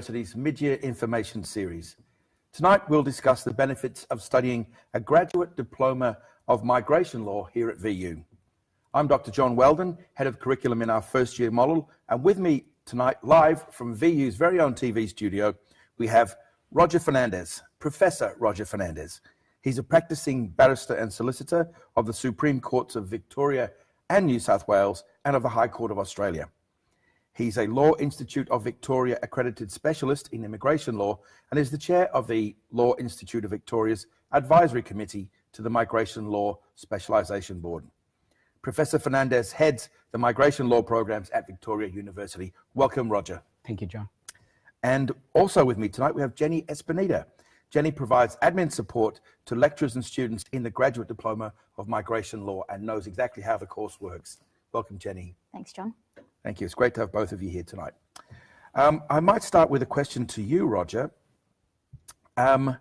University's Mid-Year Information Series. Tonight we'll discuss the benefits of studying a graduate diploma of migration law here at VU. I'm Dr. John Weldon, Head of Curriculum in our first year model, and with me tonight live from VU's very own TV studio, we have Roger Fernandez, Professor Roger Fernandez. He's a practicing barrister and solicitor of the Supreme Courts of Victoria and New South Wales and of the High Court of Australia. He's a Law Institute of Victoria accredited specialist in immigration law and is the chair of the Law Institute of Victoria's Advisory Committee to the Migration Law Specialisation Board. Professor Fernandez heads the migration law programs at Victoria University. Welcome, Roger. Thank you, John. And also with me tonight, we have Jenny Espinita. Jenny provides admin support to lecturers and students in the Graduate Diploma of Migration Law and knows exactly how the course works. Welcome, Jenny. Thanks, John. Thank you. It's great to have both of you here tonight. I might start with a question to you, Roger. In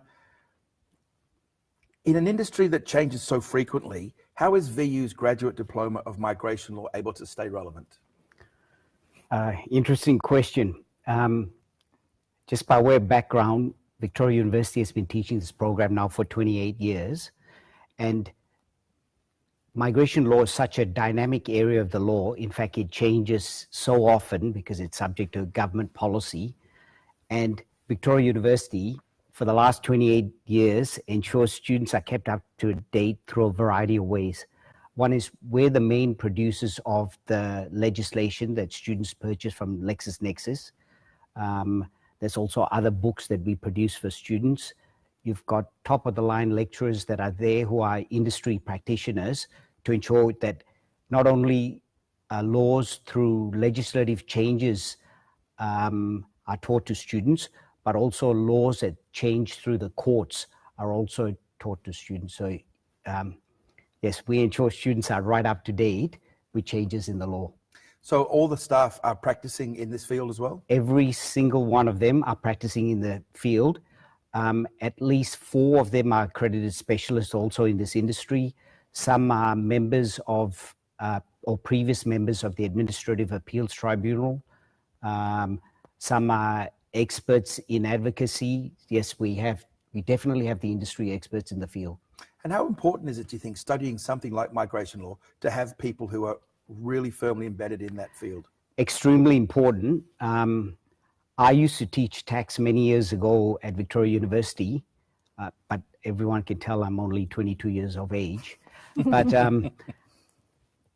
an industry that changes so frequently, how is VU's Graduate Diploma of Migration Law able to stay relevant? Interesting question. Just by way of background, Victoria University has been teaching this program now for 28 years, and migration law is such a dynamic area of the law. In fact, it changes so often because it's subject to government policy. And Victoria University, for the last 28 years, ensures students are kept up to date through a variety of ways. One is we're the main producers of the legislation that students purchase from LexisNexis. There's also other books that we produce for students. You've got top-of-the-line lecturers that are there who are industry practitioners to ensure that not only laws through legislative changes are taught to students, but also laws that change through the courts are also taught to students. So yes, we ensure students are right up to date with changes in the law. So all the staff are practicing in this field as well? Every single one of them are practicing in the field. At least 4 of them are accredited specialists also in this industry. Some are members of or previous members of the Administrative Appeals Tribunal. Some are experts in advocacy. Yes, we definitely have the industry experts in the field. And how important is it, do you think, studying something like migration law to have people who are really firmly embedded in that field? Extremely important. I used to teach tax many years ago at Victoria University, but everyone can tell I'm only 22 years of age. But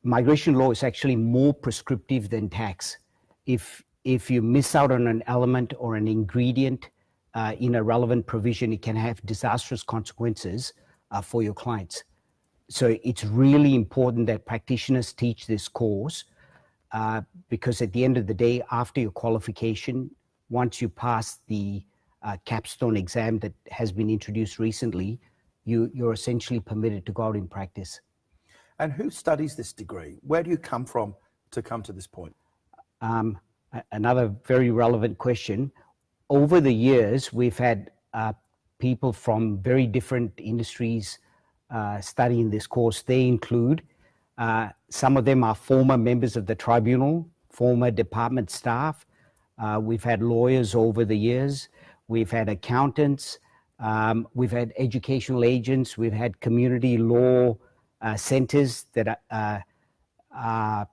migration law is actually more prescriptive than tax. If you miss out on an element or an ingredient in a relevant provision, it can have disastrous consequences for your clients. So it's really important that practitioners teach this course because at the end of the day, after your qualification, once you pass the capstone exam that has been introduced recently, you're essentially permitted to go out in practice. And who studies this degree? Where do you come from to come to this point? Another very relevant question. Over the years, we've had people from very different industries studying this course. They include, some of them are former members of the tribunal, former department staff. We've had lawyers over the years. We've had accountants. We've had educational agents. We've had community law centers that are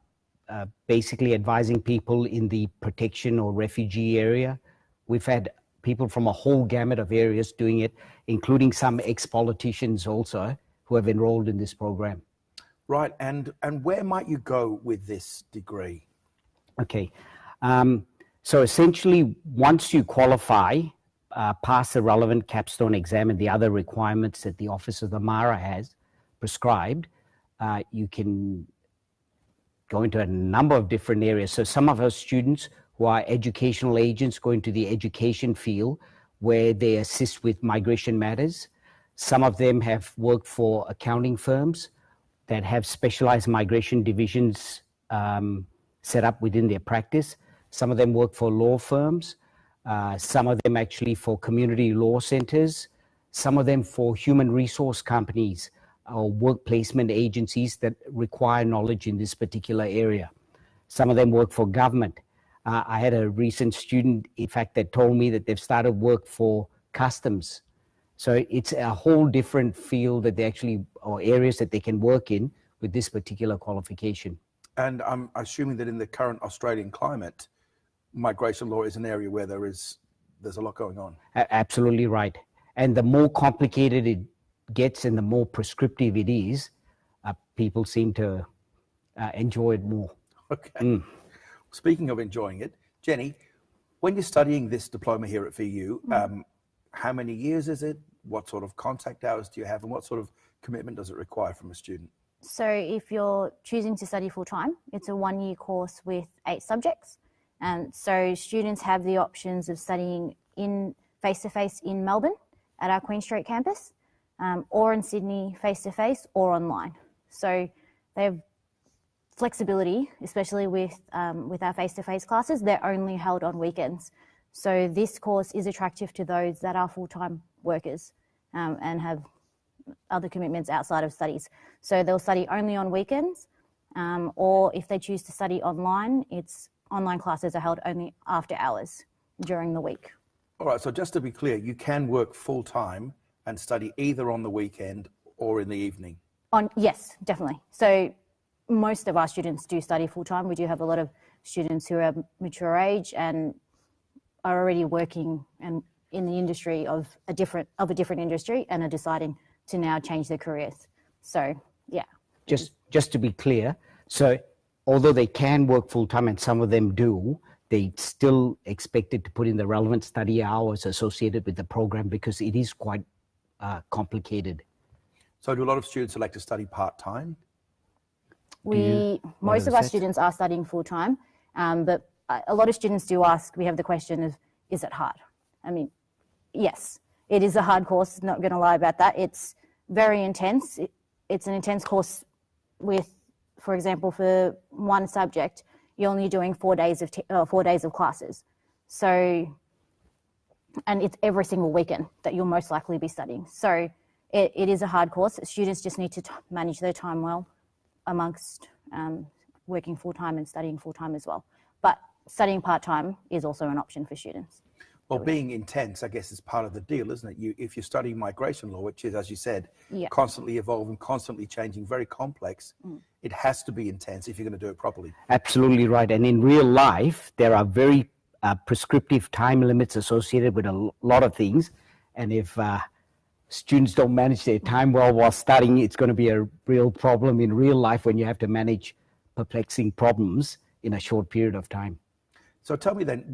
basically advising people in the protection or refugee area. We've had people from a whole gamut of areas doing it, including some ex-politicians also who have enrolled in this program. Right, and where might you go with this degree? Okay, so essentially once you qualify, pass the relevant capstone exam and the other requirements that the Office of the Mara has prescribed, you can go into a number of different areas. So some of our students who are educational agents go into the education field where they assist with migration matters. Some of them have worked for accounting firms that have specialized migration divisions set up within their practice. Some of them work for law firms. Some of them actually for community law centers. Some of them for human resource companies or work placement agencies that require knowledge in this particular area. Some of them work for government. I had a recent student, in fact, that told me that they've started work for customs. So it's a whole different field that they actually, or areas that they can work in with this particular qualification. And I'm assuming that in the current Australian climate, migration law is an area where there's a lot going on. Absolutely right. And the more complicated it gets and the more prescriptive it is, people seem to enjoy it more. Okay. Speaking of enjoying it, Jenny, when you're studying this diploma here at VU, how many years is it? What sort of contact hours do you have, and what sort of commitment does it require from a student? So if you're choosing to study full-time, it's a 1-year course with 8 subjects. And so students have the options of studying in face-to-face in Melbourne at our Queen Street campus, or in Sydney face-to-face or online. So they have flexibility, especially with our face-to-face classes. They're only held on weekends. So this course is attractive to those that are full-time workers and have other commitments outside of studies. So they'll study only on weekends, or if they choose to study online, online classes are held only after hours during the week. All right, so just to be clear, you can work full-time and study either on the weekend or in the evening? Yes, definitely. So most of our students do study full-time. We do have a lot of students who are mature age and are already working and in the industry of a different industry and are deciding to now change their careers. So yeah. Just to be clear, so although they can work full-time and some of them do, they still expected to put in the relevant study hours associated with the program because it is quite complicated. So do a lot of students elect to study part-time? Most of our students are studying full-time, but a lot of students do ask, we have the question of, is it hard? I mean, yes, it is a hard course, not going to lie about that. It's very intense. It's an intense course with, for example, for one subject, you're only doing 4 days of classes. So, and it's every single weekend that you'll most likely be studying. So it is a hard course. Students just need to manage their time well amongst working full-time and studying full-time as well. But studying part-time is also an option for students. Well, being intense, I guess, is part of the deal, isn't it? If you're studying migration law, which is, as you said, constantly evolving, constantly changing, very complex, it has to be intense if you're going to do it properly. Absolutely right. And in real life, there are very prescriptive time limits associated with a lot of things. And if students don't manage their time well while studying, it's going to be a real problem in real life when you have to manage perplexing problems in a short period of time. So tell me then,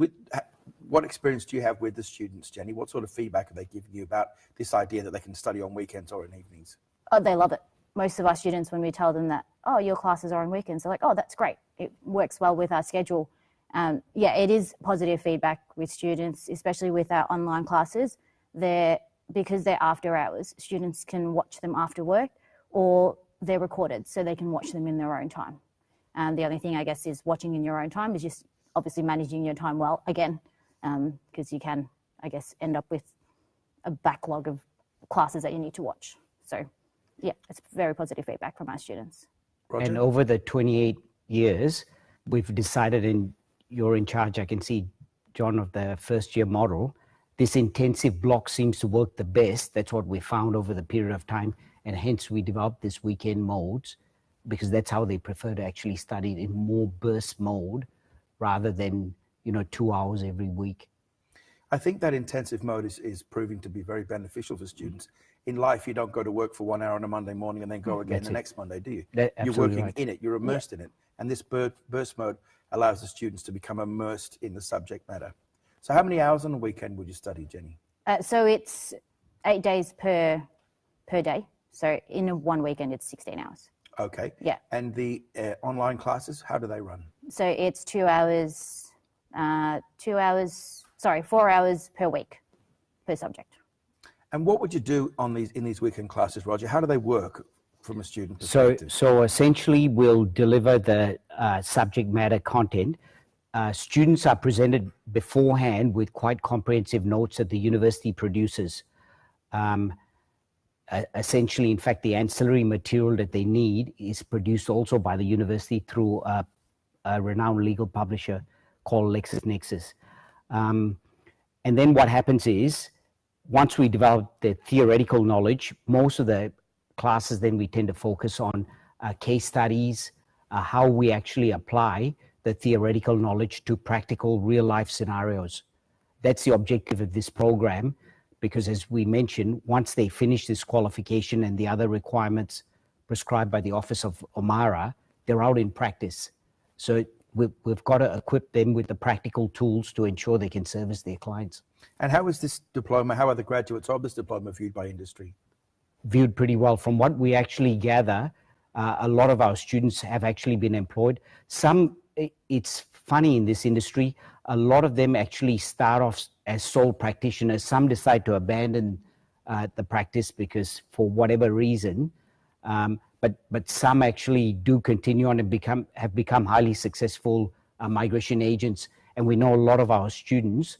what experience do you have with the students, Jenny? What sort of feedback are they giving you about this idea that they can study on weekends or in evenings? Oh, they love it. Most of our students, when we tell them that, oh, your classes are on weekends, they're like, oh, that's great. It works well with our schedule. Yeah, it is positive feedback with students, especially with our online classes. Because they're after hours, students can watch them after work, or they're recorded so they can watch them in their own time. The only thing, I guess, is watching in your own time is just obviously managing your time well, again, because you can, I guess, end up with a backlog of classes that you need to watch. So yeah, it's very positive feedback from our students. Roger? And over the 28 years, we've decided, and you're in charge, I can see, John, of the first year model, this intensive block seems to work the best. That's what we found over the period of time. And hence we developed this weekend modes, because that's how they prefer to actually study in more burst mode rather than, 2 hours every week. I think that intensive mode is proving to be very beneficial for students. In life, you don't go to work for 1 hour on a Monday morning and then go again the next Monday, do you? You're working in it, you're immersed in it. And this burst mode allows the students to become immersed in the subject matter. So how many hours on a weekend would you study, Jenny? So it's 8 days per day. So in in one weekend, it's 16 hours. Okay. Yeah. And the online classes, how do they run? So it's 4 hours per week per subject. And what would you do in these weekend classes, Roger? How do they work from a student perspective? So essentially, we'll deliver the subject matter content. Students are presented beforehand with quite comprehensive notes that the university produces. Essentially, in fact, the ancillary material that they need is produced also by the university through a renowned legal publisher called LexisNexis. And then what happens is, once we develop the theoretical knowledge, most of the classes then we tend to focus on case studies, how we actually apply the theoretical knowledge to practical real-life scenarios. That's the objective of this program, because as we mentioned, once they finish this qualification and the other requirements prescribed by the Office of Omara, they're out in practice. So we've got to equip them with the practical tools to ensure they can service their clients. And how is this diploma, how are the graduates of this diploma viewed by industry? Viewed pretty well. From what we actually gather, a lot of our students have actually been employed. Some, it's funny in this industry, a lot of them actually start off as sole practitioners. Some decide to abandon the practice because for whatever reason, but some actually do continue on and have become highly successful migration agents. And we know a lot of our students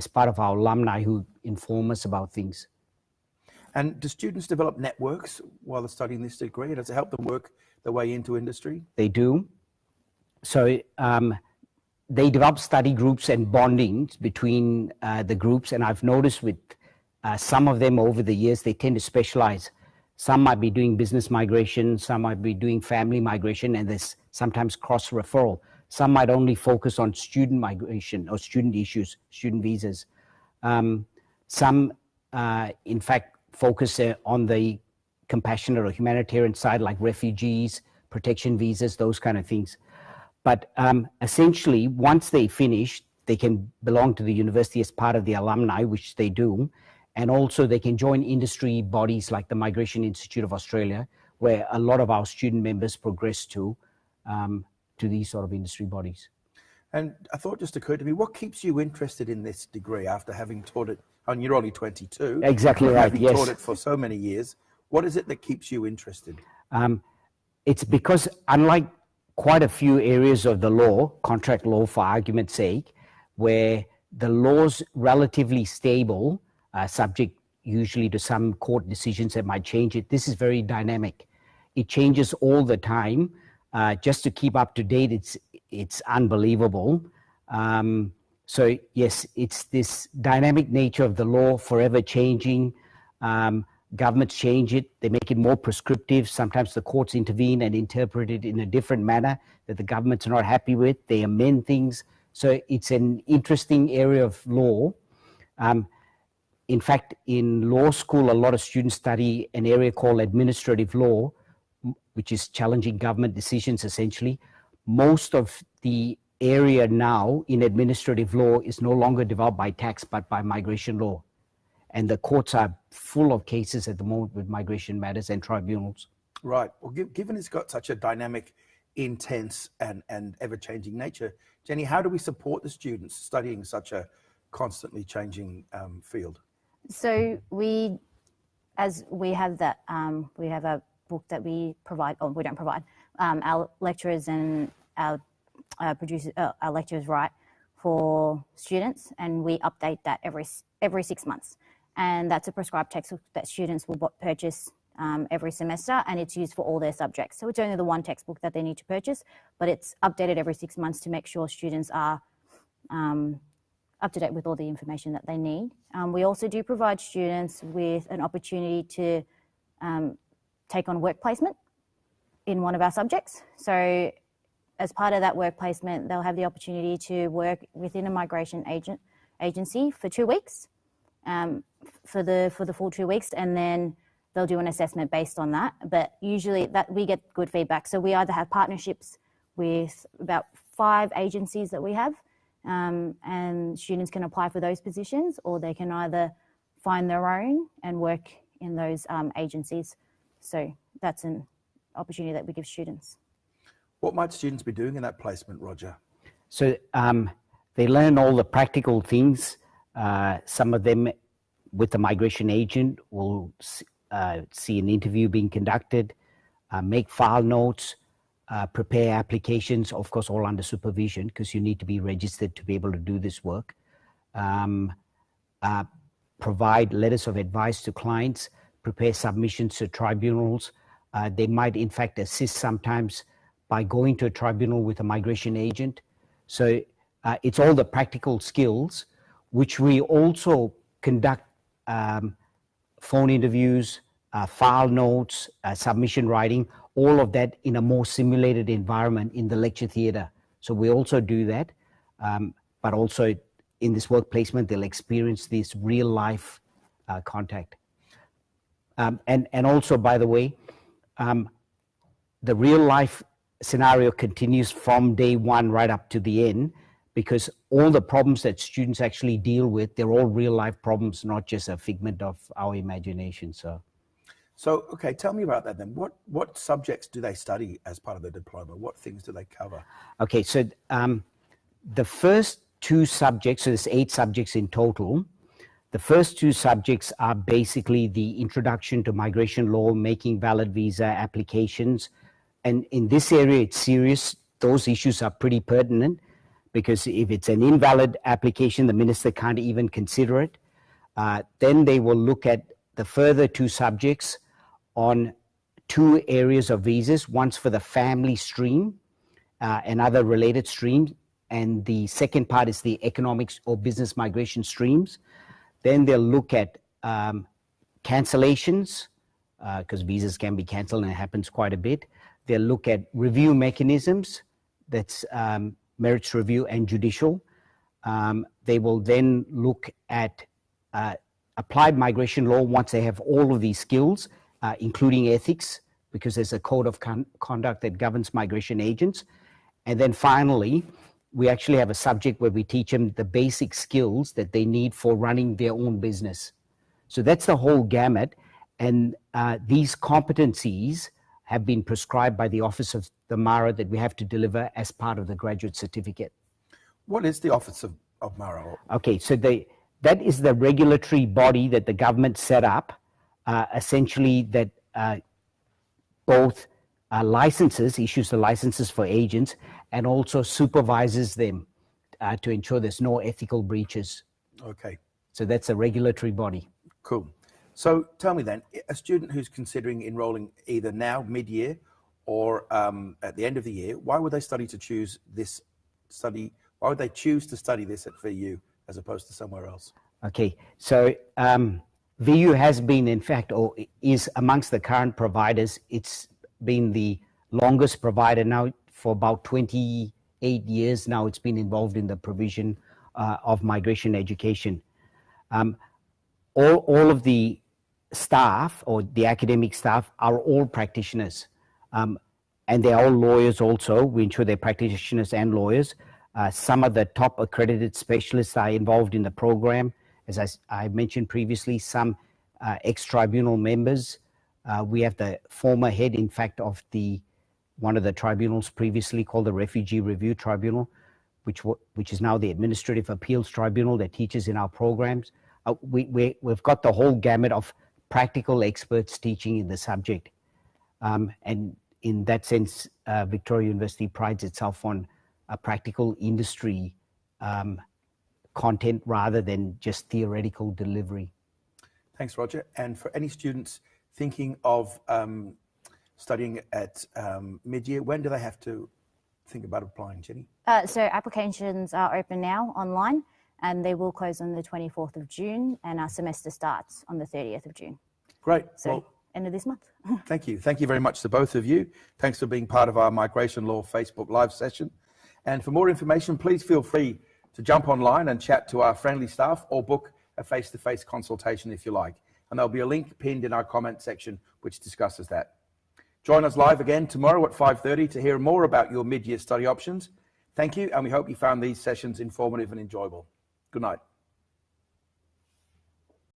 as part of our alumni who inform us about things. And do students develop networks while they're studying this degree? Does it help them work their way into industry? They do. So they develop study groups and bonding between the groups. And I've noticed with some of them over the years, they tend to specialize. Some might be doing business migration, some might be doing family migration, and there's sometimes cross-referral. Some might only focus on student migration or student issues, student visas. Some, in fact, focus on the compassionate or humanitarian side, like refugees, protection visas, those kind of things. But essentially, once they finish, they can belong to the university as part of the alumni, which they do. And also they can join industry bodies like the Migration Institute of Australia, where a lot of our student members progress to these sort of industry bodies. And a thought just occurred to me, what keeps you interested in this degree after having taught it? And you're only 22. Exactly right, having yes. Taught it for so many years. What is it that keeps you interested? It's because unlike quite a few areas of the law, contract law for argument's sake, where the law's relatively stable, subject usually to some court decisions that might change it, this is very dynamic. It changes all the time. Just to keep up to date, it's unbelievable. So yes, it's this dynamic nature of the law, forever changing. Governments change it, they make it more prescriptive. Sometimes the courts intervene and interpret it in a different manner that the governments are not happy with. They amend things. So it's an interesting area of law. In fact, in law school, a lot of students study an area called administrative law, which is challenging government decisions, essentially. Most of the area now in administrative law is no longer developed by tax, but by migration law. And the courts are full of cases at the moment with migration matters and tribunals. Right. Well, given it's got such a dynamic, intense, and ever-changing nature, Jenny, how do we support the students studying such a constantly changing field? So we have a book that we provide, or we don't provide, our lecturers and our producers, our lecturers write for students, and we update that every 6 months. And that's a prescribed textbook that students will purchase every semester, and it's used for all their subjects. So it's only the one textbook that they need to purchase, but it's updated every 6 months to make sure students are up to date with all the information that they need. We also do provide students with an opportunity to take on work placement in one of our subjects. So as part of that work placement, they'll have the opportunity to work within a migration agency for 2 weeks, for the full 2 weeks, and then they'll do an assessment based on that. But usually that we get good feedback. So we either have partnerships with about 5 agencies that we have, and students can apply for those positions, or they can either find their own and work in those agencies. So that's an opportunity that we give students. What might students be doing in that placement, Roger? So they learn all the practical things. Some of them with the migration agent will see an interview being conducted, make file notes, prepare applications, of course, all under supervision, because you need to be registered to be able to do this work. Provide letters of advice to clients, prepare submissions to tribunals. They might, in fact, assist sometimes by going to a tribunal with a migration agent. So it's all the practical skills, which we also conduct phone interviews, file notes, submission writing, all of that in a more simulated environment in the lecture theatre. So we also do that, but also in this work placement, they'll experience this real life contact. And also, by the way, the real life scenario continues from day one right up to the end, because all the problems that students actually deal with, they're all real life problems, not just a figment of our imagination. So, okay, tell me about that then. What subjects do they study as part of the diploma? What things do they cover? Okay, so the first two subjects, so there's 8 subjects in total. The first 2 subjects are basically the introduction to migration law, making valid visa applications. And in this area, it's serious. Those issues are pretty pertinent, because if it's an invalid application, the minister can't even consider it. Then they will look at the further 2 subjects on 2 areas of visas. One's for the family stream and other related streams. And the second part is the economics or business migration streams. Then they'll look at cancellations, because visas can be canceled and it happens quite a bit. They'll look at review mechanisms, that's merits review and judicial. They will then look at applied migration law once they have all of these skills, including ethics, because there's a code of conduct that governs migration agents. And then finally, we actually have a subject where we teach them the basic skills that they need for running their own business. So that's the whole gamut. And these competencies have been prescribed by the Office of the MARA that we have to deliver as part of the graduate certificate. What is the Office of MARA? Okay, so that is the regulatory body that the government set up, essentially that both issues the licenses for agents, and also supervises them to ensure there's no ethical breaches. Okay. So that's a regulatory body. Cool. So tell me then, a student who's considering enrolling either now, mid-year, or at the end of the year, why would they choose to study this at VU as opposed to somewhere else? Okay, so VU has been, in fact, or is amongst the current providers, it's been the longest provider now. For about 28 years now, it's been involved in the provision of migration education. All of the staff, or the academic staff, are all practitioners. And they're all lawyers also. We ensure they're practitioners and lawyers. Some of the top accredited specialists are involved in the program. As I mentioned previously, some ex-tribunal members. We have the former head, in fact, of one of the tribunals previously called the Refugee Review Tribunal, which is now the Administrative Appeals Tribunal, that teaches in our programs. We've got the whole gamut of practical experts teaching in the subject. And in that sense, Victoria University prides itself on a practical industry content rather than just theoretical delivery. Thanks, Roger. And for any students thinking of studying at mid-year, when do they have to think about applying, Jenny? So applications are open now online, and they will close on the 24th of June, and our semester starts on the 30th of June. Great. So well, end of this month. Thank you. Thank you very much to both of you. Thanks for being part of our Migration Law Facebook Live session. And for more information, please feel free to jump online and chat to our friendly staff, or book a face-to-face consultation if you like. And there'll be a link pinned in our comment section which discusses that. Join us live again tomorrow at 5:30 to hear more about your mid-year study options. Thank you, and we hope you found these sessions informative and enjoyable. Good night.